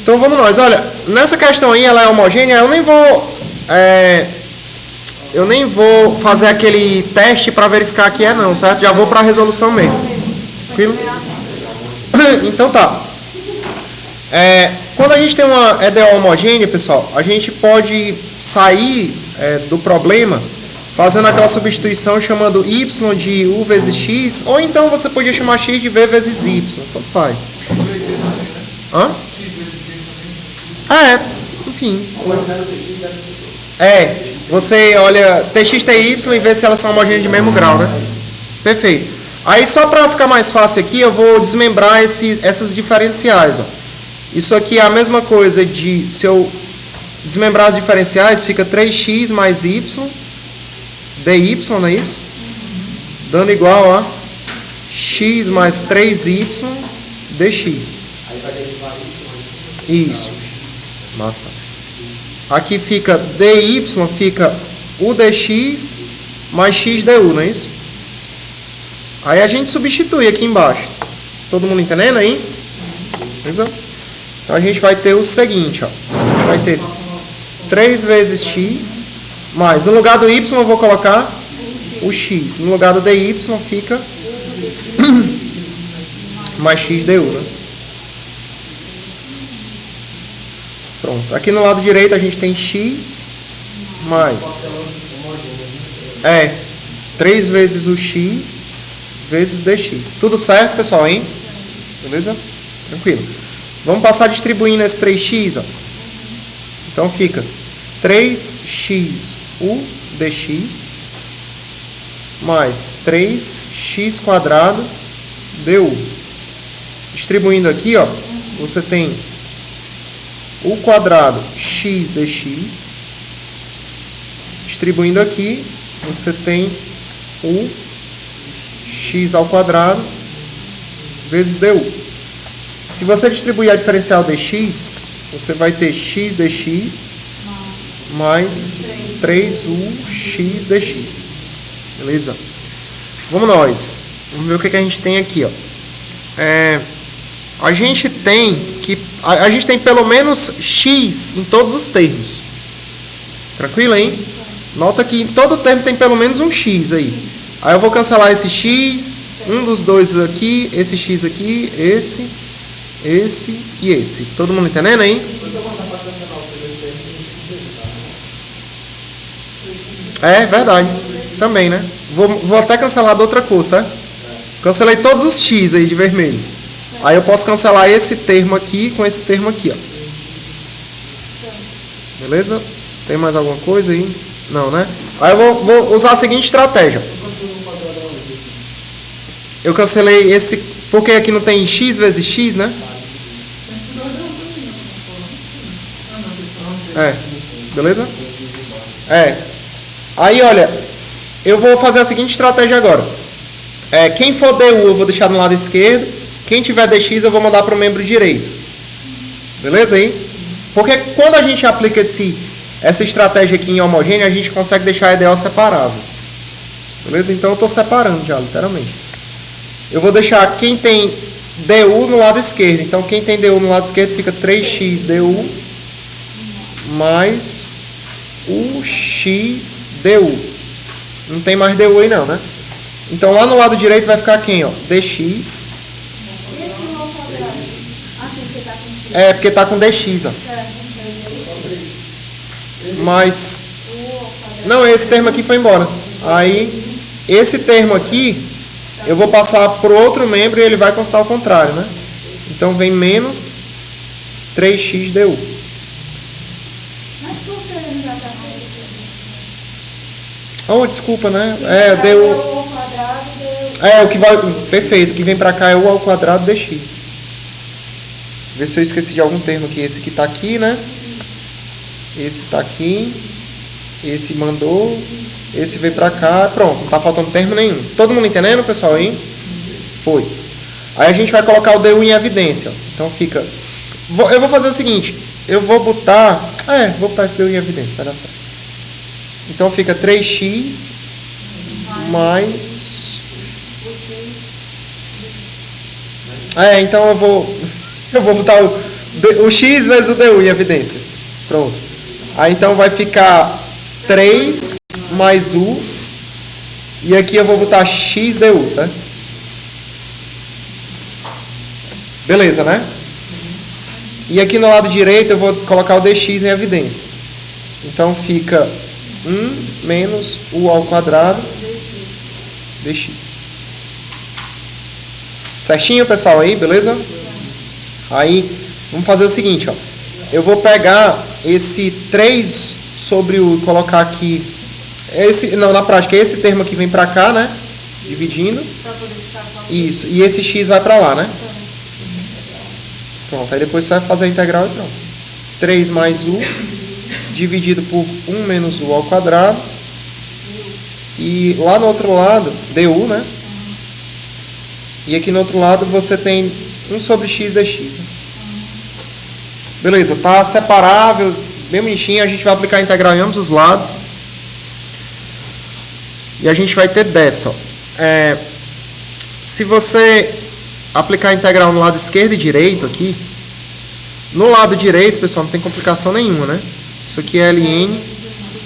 Então vamos nós. Olha, nessa questão aí, ela é homogênea, eu nem vou fazer aquele teste para verificar que é não, certo? Já vou para a resolução mesmo. Tranquilo? Então tá. Quando a gente tem uma EDO homogênea, pessoal, a gente pode sair do problema fazendo aquela substituição chamando y de u vezes x, ou então você podia chamar x de v vezes y, tanto faz. Hã? Enfim. Você olha tx, ty e vê se elas são homogêneas de mesmo grau, né? Perfeito. Aí só para ficar mais fácil aqui, eu vou desmembrar essas diferenciais, ó. Isso aqui é a mesma coisa de, se eu desmembrar as diferenciais, fica 3x mais y, dy, não é isso? Dando igual a x mais 3y dx. Isso. Massa. Aqui fica dy, fica u dx mais x du, não é isso? Aí a gente substitui aqui embaixo. Todo mundo entendendo aí? Beleza? Então a gente vai ter o seguinte, ó. A gente vai ter 3 vezes x, mais, no lugar do y eu vou colocar o x. No lugar do dy fica mais x du, né? Pronto. Aqui no lado direito a gente tem x mais 3 vezes o x vezes dx. Tudo certo, pessoal, hein? Beleza? Tranquilo. Vamos passar distribuindo esse 3x, ó. Então fica 3x u dx mais 3x quadrado du. Distribuindo aqui, ó, você tem u quadrado x dx. Distribuindo aqui, você tem o x ao quadrado vezes du. Se você distribuir a diferencial dx, você vai ter x dx mais 3ux dx. Beleza? Vamos nós. Vamos ver o que a gente tem aqui, ó. A gente tem pelo menos x em todos os termos. Tranquilo, hein? Nota que em todo termo tem pelo menos um x aí. Aí eu vou cancelar esse x, um dos dois aqui, esse x aqui, esse e esse. Todo mundo entendendo aí? É verdade. Também, né? Vou até cancelar da outra cor, certo? Cancelei todos os x aí de vermelho. Aí eu posso cancelar esse termo aqui com esse termo aqui, ó. Beleza? Tem mais alguma coisa aí? Não, né? Aí eu vou usar a seguinte estratégia. Eu cancelei esse, porque aqui não tem x vezes x, né? Beleza? Aí, olha, eu vou fazer a seguinte estratégia agora. Quem for du eu vou deixar no lado esquerdo. Quem tiver dx eu vou mandar para o membro direito. Beleza aí? Porque quando a gente aplica essa estratégia aqui em homogêneo, a gente consegue deixar a EDO separável. Beleza? Então eu estou separando já, literalmente. Eu vou deixar quem tem du no lado esquerdo. Então quem tem du no lado esquerdo fica 3x du mais ux du. Não tem mais du aí não, né? Então lá no lado direito vai ficar quem, ó? Dx. Porque está com dx, ó. Mas não, esse termo aqui foi embora. Aí esse termo aqui eu vou passar para o outro membro e ele vai constar ao contrário, né? Então vem menos 3x du. Oh, desculpa, né? Du. O que vai. Perfeito, o que vem para cá é u ao quadrado dx. Vê se eu esqueci de algum termo aqui. Esse aqui está aqui, né? Esse está aqui. Esse mandou. Esse veio para cá. Pronto, não está faltando termo nenhum. Todo mundo entendendo, pessoal? Aí? Foi. Aí a gente vai colocar o du em evidência. Então fica. Eu vou fazer o seguinte. Eu vou botar. Vou botar esse du em evidência. Vai dar certo. Então fica 3x mais. então eu vou botar O x vezes o du em evidência. Pronto. Aí então vai ficar 3 mais u. E aqui eu vou botar x du, certo? Beleza, né? E aqui no lado direito eu vou colocar o dx em evidência. Então fica 1 menos u ao quadrado dx. Certinho, pessoal, aí, beleza? Aí, vamos fazer o seguinte, ó. Eu vou pegar esse 3 sobre o... colocar aqui... na prática, esse termo aqui vem pra cá, né? Dividindo. Isso. E esse x vai pra lá, né? Pronto. Aí depois você vai fazer a integral e pronto. 3 mais u dividido por 1 menos u ao quadrado. E lá no outro lado, du, né? E aqui no outro lado você tem 1 sobre x dx. Né? Beleza, tá separável, bem bonitinho. A gente vai aplicar a integral em ambos os lados. E a gente vai ter dessa. Ó. Se você aplicar a integral no lado esquerdo e direito aqui, no lado direito, pessoal, não tem complicação nenhuma, né? Isso aqui é ln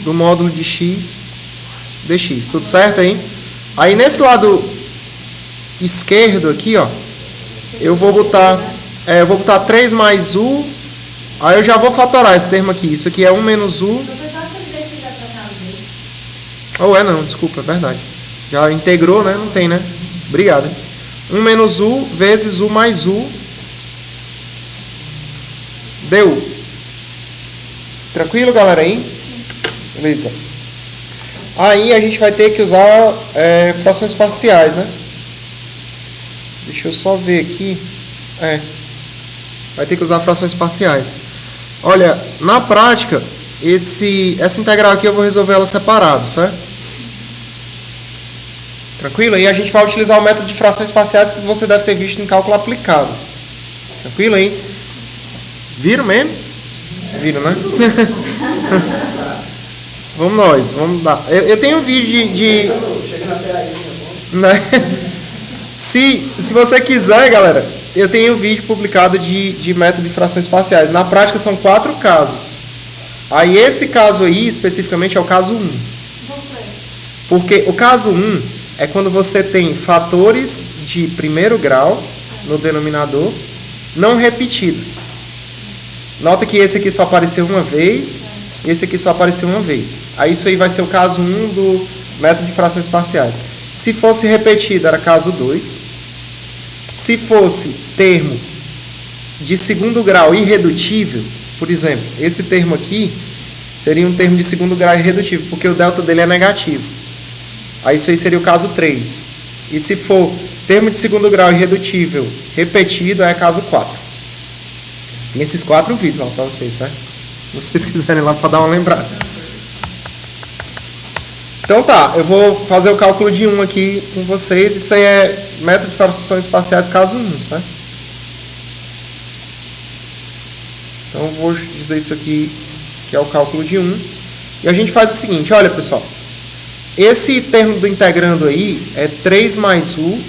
do módulo de x dx. Tudo certo aí? Aí nesse lado esquerdo aqui, ó, eu vou botar 3 mais u. Aí eu já vou fatorar esse termo aqui. Isso aqui é 1 menos u. Não, desculpa, é verdade. Já integrou, né? Não tem, né? Obrigado. 1 menos u vezes u mais u du. Tranquilo, galera, aí? Beleza. Aí a gente vai ter que usar frações parciais, né? Deixa eu só ver aqui. Vai ter que usar frações parciais. Olha, na prática, essa integral aqui eu vou resolver ela separado, certo? Tranquilo? E a gente vai utilizar o método de frações parciais que você deve ter visto em cálculo aplicado. Tranquilo aí? Viram mesmo? Viram, né? Vamos dar. Eu tenho um vídeo de... Né? Se você quiser, galera, eu tenho um vídeo publicado de método de frações parciais. Na prática são 4 casos. Aí esse caso aí, especificamente, é o caso 1. Porque o caso 1 é quando você tem fatores de primeiro grau no denominador não repetidos. Nota que esse aqui só apareceu uma vez, e esse aqui só apareceu uma vez. Aí isso aí vai ser o caso 1 do método de frações parciais. Se fosse repetido, era caso 2. Se fosse termo de segundo grau irredutível, por exemplo, esse termo aqui seria um termo de segundo grau irredutível, porque o delta dele é negativo. Aí isso aí seria o caso 3. E se for termo de segundo grau irredutível repetido, é caso 4. Tem esses 4 vídeos lá para vocês, certo? Se vocês quiserem lá para dar uma lembrada. Então tá, eu vou fazer o cálculo de 1 aqui com vocês. Isso aí é método de frações parciais caso 1, certo? Então eu vou dizer isso aqui, que é o cálculo de 1. E a gente faz o seguinte, olha pessoal. Esse termo do integrando aí é 3 mais u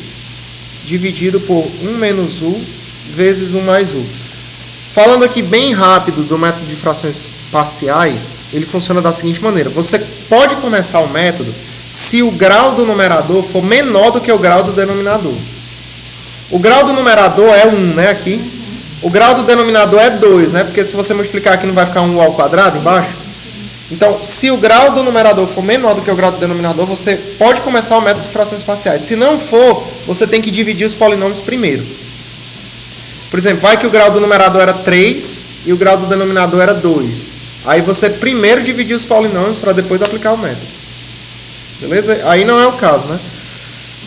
dividido por 1 menos u vezes 1 mais u. Falando aqui bem rápido do método de frações parciais, ele funciona da seguinte maneira. Você pode começar o método se o grau do numerador for menor do que o grau do denominador. O grau do numerador é 1, né, aqui. O grau do denominador é 2, né, porque se você multiplicar aqui não vai ficar 1 ao quadrado embaixo. Então, se o grau do numerador for menor do que o grau do denominador, você pode começar o método de frações parciais. Se não for, você tem que dividir os polinômios primeiro. Por exemplo, vai que o grau do numerador era 3 e o grau do denominador era 2. Aí você primeiro dividir os polinômios para depois aplicar o método. Beleza? Aí não é o caso, né?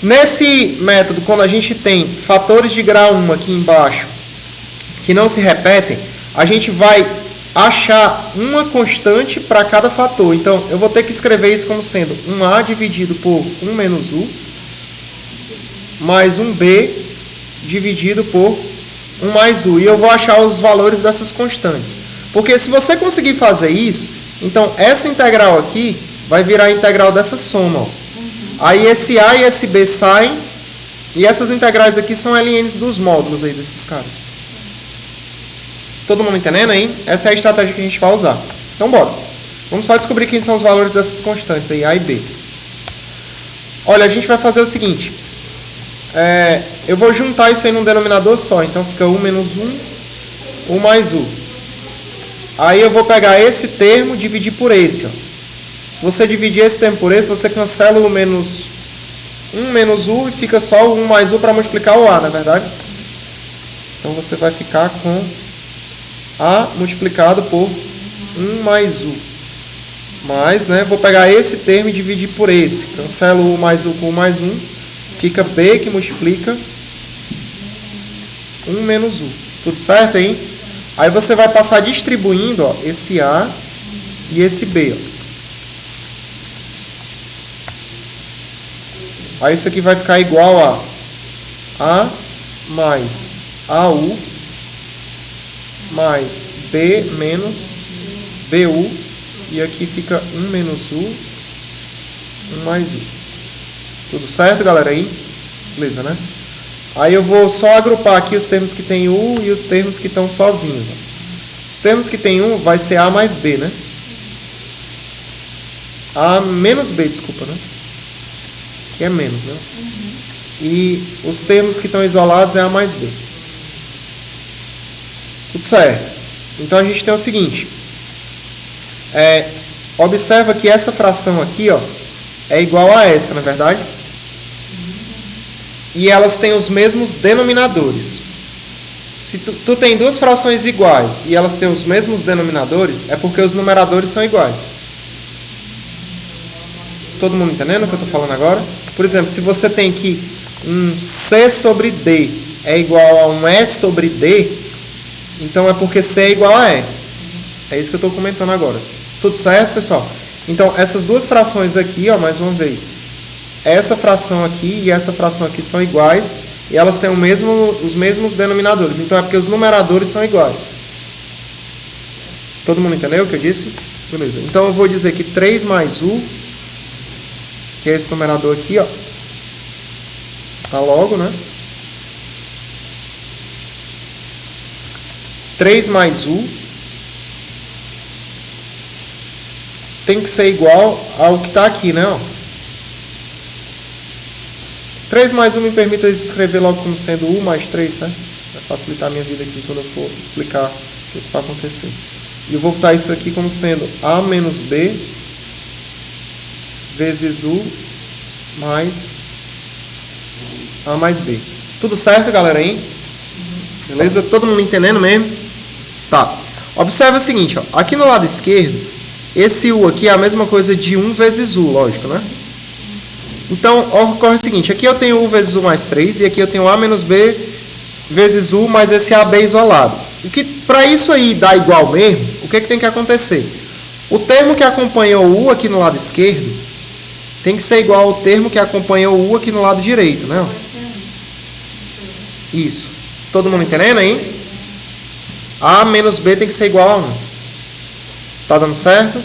Nesse método, quando a gente tem fatores de grau 1 aqui embaixo, que não se repetem, a gente vai achar uma constante para cada fator. Então, eu vou ter que escrever isso como sendo 1A dividido por 1 menos U, mais 1B dividido por 1 mais U. E eu vou achar os valores dessas constantes. Porque se você conseguir fazer isso, então essa integral aqui vai virar a integral dessa soma. Ó. Aí esse A e esse B saem, e essas integrais aqui são LNs dos módulos aí desses caras. Todo mundo entendendo aí? Essa é a estratégia que a gente vai usar. Então, bora. Vamos só descobrir quem são os valores dessas constantes aí, A e B. Olha, a gente vai fazer o seguinte. Eu vou juntar isso aí num denominador só. Então, fica U menos 1, U mais U. Aí eu vou pegar esse termo e dividir por esse. Ó. Se você dividir esse termo por esse, você cancela o menos 1 menos U e fica só o 1 mais U para multiplicar o A, não é verdade? Então, você vai ficar com A multiplicado por 1 mais U. Mas, vou pegar esse termo e dividir por esse. Cancelo o U mais U com U mais 1. Fica B que multiplica 1 menos U. Tudo certo aí? Aí você vai passar distribuindo esse A e esse B. Aí isso aqui vai ficar igual a mais AU mais B menos BU. E aqui fica 1 menos U, 1 mais U. Tudo certo, galera? Aí? Beleza, né? Aí eu vou só agrupar aqui os termos que tem U e os termos que estão sozinhos. Os termos que tem U vai ser A mais B, né? A menos B, desculpa, né? Que é menos, né? E os termos que estão isolados é A mais B. Tudo certo. Então a gente tem o seguinte. Observa que essa fração aqui, é igual a essa, não é verdade? E elas têm os mesmos denominadores. Se tu tem duas frações iguais e elas têm os mesmos denominadores, é porque os numeradores são iguais. Todo mundo entendendo o que eu estou falando agora? Por exemplo, se você tem que um C sobre D é igual a um E sobre D, então é porque C é igual a E. É isso que eu estou comentando agora. Tudo certo, pessoal? Então, essas duas frações aqui, mais uma vez. Essa fração aqui e essa fração aqui são iguais e elas têm os mesmos denominadores. Então, é porque os numeradores são iguais. Todo mundo entendeu o que eu disse? Beleza. Então, eu vou dizer que 3 mais U, que é esse numerador aqui, tá logo, né? 3 mais U tem que ser igual ao que está aqui, né? 3 mais 1 me permite escrever logo como sendo U mais 3, certo? Vai facilitar a minha vida aqui quando eu for explicar o que vai acontecer. E eu vou botar isso aqui como sendo A menos B vezes U mais A mais B. Tudo certo, galera, aí? Beleza? Todo mundo entendendo mesmo? Tá. Observe o seguinte, aqui no lado esquerdo, esse U aqui é a mesma coisa de 1 vezes U, lógico, né? Então, ocorre o seguinte, aqui eu tenho U vezes U mais 3, e aqui eu tenho A menos B vezes U mais esse AB isolado. Para isso aí dar igual mesmo, o que tem que acontecer? O termo que acompanha o U aqui no lado esquerdo tem que ser igual ao termo que acompanha o U aqui no lado direito, né? Isso. Todo mundo entendendo aí? A menos B tem que ser igual a 1. Tá dando certo?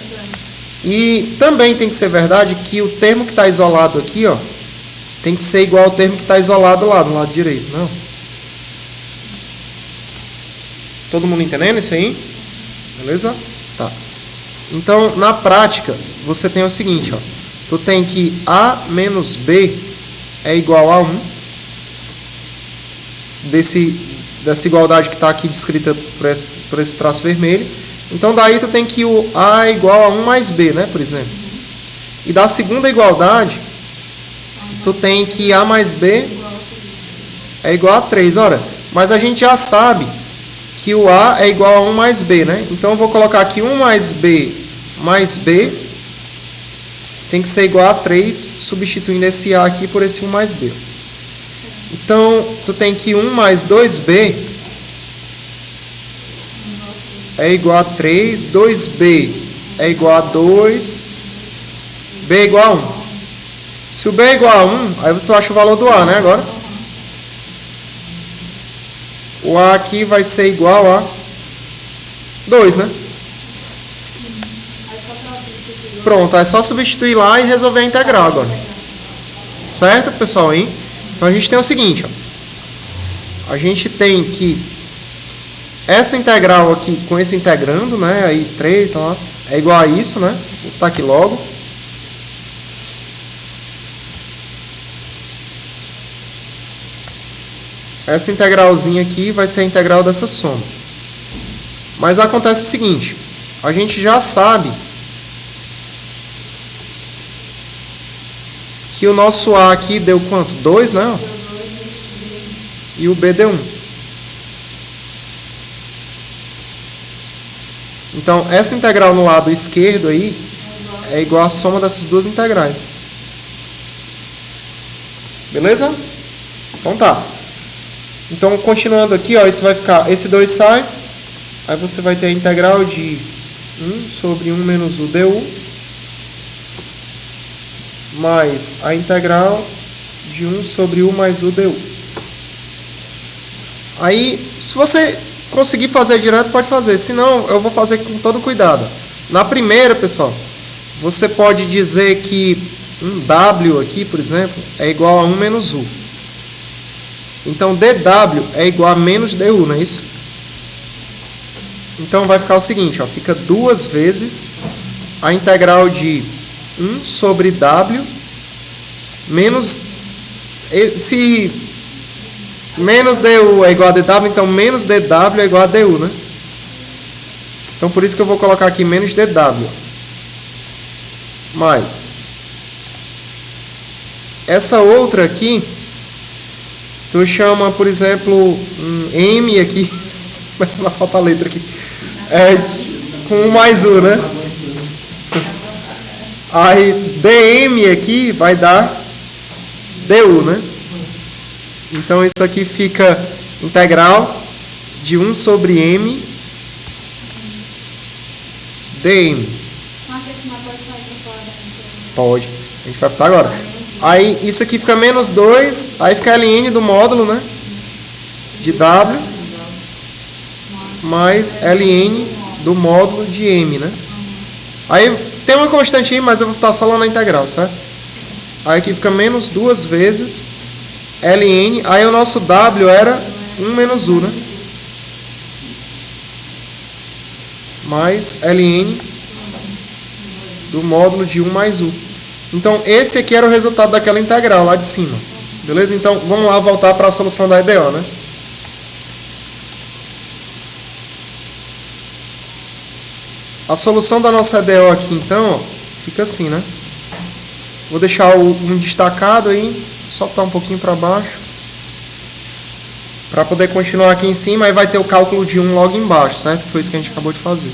E também tem que ser verdade que o termo que está isolado aqui, tem que ser igual ao termo que está isolado lá do lado direito, não? Todo mundo entendendo isso aí? Beleza? Tá. Então, na prática, você tem o seguinte, tu tem que A menos B é igual a 1. Dessa igualdade que está aqui descrita por esse traço vermelho. Então, daí tu tem que o A é igual a 1 mais B, né, por exemplo. E da segunda igualdade, tu tem que A mais B é igual a 3. Ora, mas a gente já sabe que o A é igual a 1 mais B, né? Então, eu vou colocar aqui 1 mais B tem que ser igual a 3, substituindo esse A aqui por esse 1 mais B. Então, tu tem que 1 mais 2B é igual a 3, 2B é igual a 2, B é igual a 1. Se o B é igual a 1, aí tu acha o valor do A, né, agora? O A aqui vai ser igual a 2, né? Pronto, é só substituir lá e resolver a integral agora. Certo, pessoal? Aí? Então, a gente tem o seguinte, A gente tem que essa integral aqui com esse integrando, né? Aí 3, tá lá, é igual a isso, né? Vou botar aqui logo. Essa integralzinha aqui vai ser a integral dessa soma. Mas acontece o seguinte, a gente já sabe que o nosso A aqui deu quanto? 2, né? E o B deu 1. Então, essa integral no lado esquerdo aí é igual à soma dessas duas integrais. Beleza? Então tá. Então, continuando aqui, ó, isso vai ficar, esse 2 sai, aí você vai ter a integral de 1 sobre 1 menos u du, mais a integral de 1 sobre u mais u du. Aí, se você conseguir fazer direto, pode fazer, senão eu vou fazer com todo cuidado. Na primeira, pessoal, você pode dizer que um w aqui, por exemplo, é igual a 1 menos u. Então, dw é igual a menos du, não é isso? Então, vai ficar o seguinte, ó, fica 2 vezes a integral de 1 sobre w menos... Se menos du é igual a dw, então menos dw é igual a du, né? Então, por isso que eu vou colocar aqui menos dw. Mais essa outra aqui, tu chama, por exemplo, um m aqui, mas não falta a letra aqui, com 1 mais u, né? Aí dm aqui vai dar du, né? Então isso aqui fica integral de 1 sobre m dm. Pode, a gente vai botar agora. Aí isso aqui fica menos 2, aí fica ln do módulo, né? De w, mais ln do módulo de m, né? Aí tem uma constante aí, mas eu vou botar só lá na integral, certo? Aí aqui fica menos 2 vezes ln, aí o nosso w era 1 menos u, né? Mais ln do módulo de 1 mais u. Então, esse aqui era o resultado daquela integral lá de cima. Beleza? Então, vamos lá voltar para a solução da EDO, né? A solução da nossa EDO aqui, então, ó, fica assim, né? Vou deixar um destacado aí, só botar um pouquinho para baixo, para poder continuar aqui em cima, aí vai ter o cálculo de 1 logo embaixo, certo? Foi isso que a gente acabou de fazer.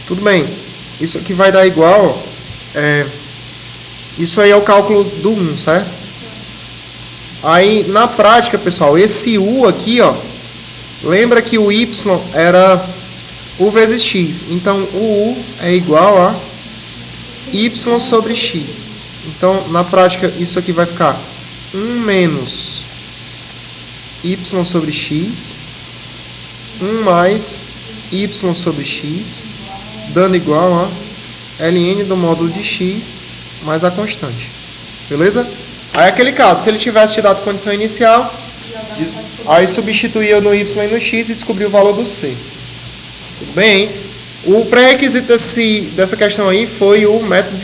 Tudo bem, isso aqui vai dar igual, isso aí é o cálculo do 1, certo? Aí, na prática, pessoal, esse u aqui, ó, lembra que o y era u vezes x. Então, o u é igual a y sobre x. Então, na prática, isso aqui vai ficar 1 menos y sobre x, 1 mais y sobre x, dando igual a ln do módulo de x mais a constante. Beleza? Aí, aquele caso, se ele tivesse te dado condição inicial, aí substituía no y e no x e descobriu o valor do c. Tudo bem? O pré-requisito dessa questão aí foi o método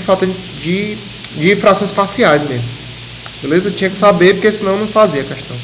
de frações parciais mesmo. Beleza? Tinha que saber, porque senão não fazia a questão.